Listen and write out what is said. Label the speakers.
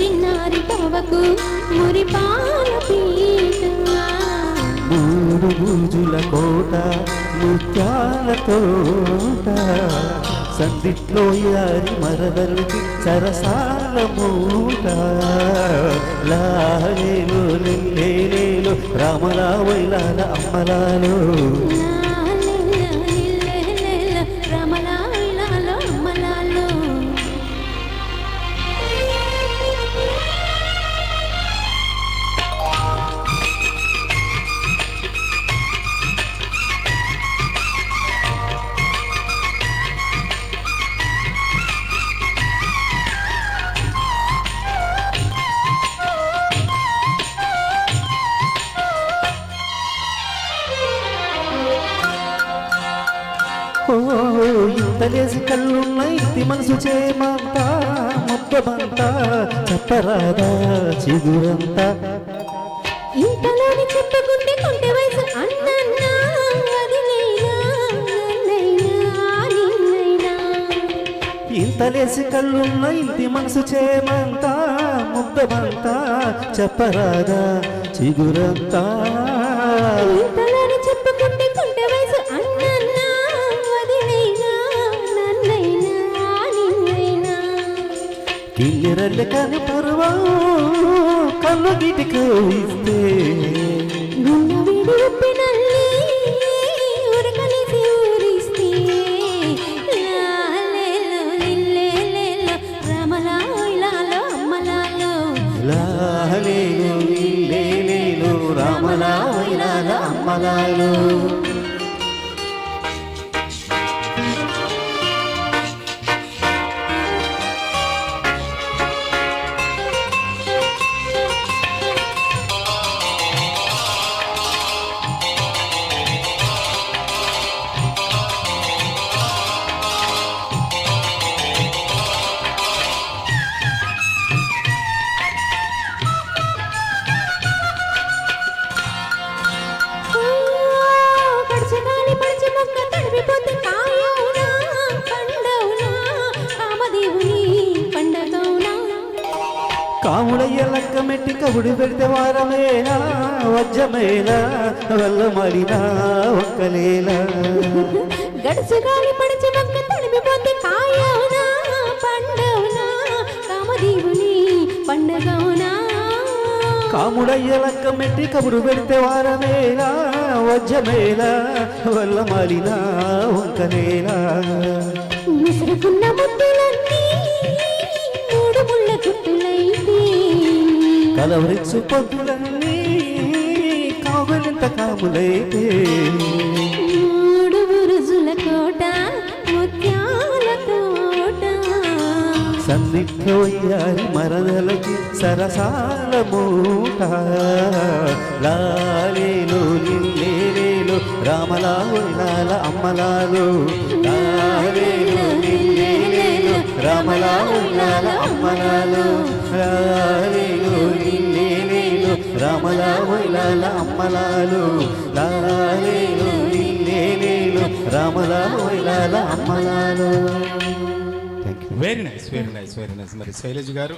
Speaker 1: చిన్నారి తవకు మురిపాల పీట
Speaker 2: మూడు బూజుల కోట ముత్యాల తోట సందిట్లో యారి మరదలికి సరసాల మూట లాలేలు లిల్లేలు రామరావైలాల అమ్మలాలు
Speaker 1: రమలాయిలాలో అమ్మలాలో
Speaker 2: ఇంతలేసి కళ్ళున్న ఇంటి మనసు చేమంతా ముద్దమంతా చెప్పరాదా చిగురంతా
Speaker 1: ఇంతలోని చెప్పుకుంటే కొంటె వయసు అన్నన్నా అది నేనా నన్నైనా నిన్నైనా
Speaker 2: ఇంతలేసి కళ్ళున్న ఇంటి మనసు చేమంతా ముద్దమంతా చెప్పరాదా చిగురంతా
Speaker 1: ఇంతలోని చెప్పుకుంటే కొంటె వయసు అన్నన్నా అది నేనా నన్నైనా నిన్నైనా
Speaker 2: కిన్నెరల్లె కాని పర్వం కళ్ళు గిటికి ఇస్తే
Speaker 1: గున్న వీడి ఉప్పినల్లి ఉరకలేసి ఊరిస్తే లాలేలో లిల్లేలో రమలాయిలాలో అమ్మలాలో
Speaker 2: లాలేలు లిల్లేలు రామలాయిలాల అమ్మలాలు
Speaker 1: పడిచగాలి పడిచి మొక్క తడిపిపోతే కాయవునా పండవునా కామదేవుని పండగవునా
Speaker 2: కాముడయ్య లక్క మెట్టి కబుడి పెడితే వారమేనా వజ్రమేనా వల్ల మరినా ఒక్కలేలా
Speaker 1: గడుచుగాలి పడిచి మొక్క తడిపిపోతే కాయవునా పండవునా కామదేవుని పండగవునా
Speaker 2: కాముడయ్య లక్క మెట్టి కబుడు పెడితే వారమేలా వజ్రమేలా వల్ల మరినా ఒక్కలేలా
Speaker 1: ముసురుకున్న ముద్దులన్నీ మూడు ముళ్ళ గుట్టులైతే
Speaker 2: కలవరించు పొద్దులన్నీ కావలింత కాములైతే
Speaker 1: మూడు బురుజుల కోట ముత్యాల తోట
Speaker 2: సన్నిట్లో యారి మరదలకి సరసాల మూట లాలేలు లిల్లేలు రామలాల అమ్మలాలు లాలేలు లిల్లేలు రామలాల అమ్మలాలు లాలేలు లిల్లేలు రామలాల అమ్మలాలు లాలేలు లిల్లేలు రామలాల అమ్మలాలు.
Speaker 3: వెరీ నైస్ మరి శైలజ్ గారు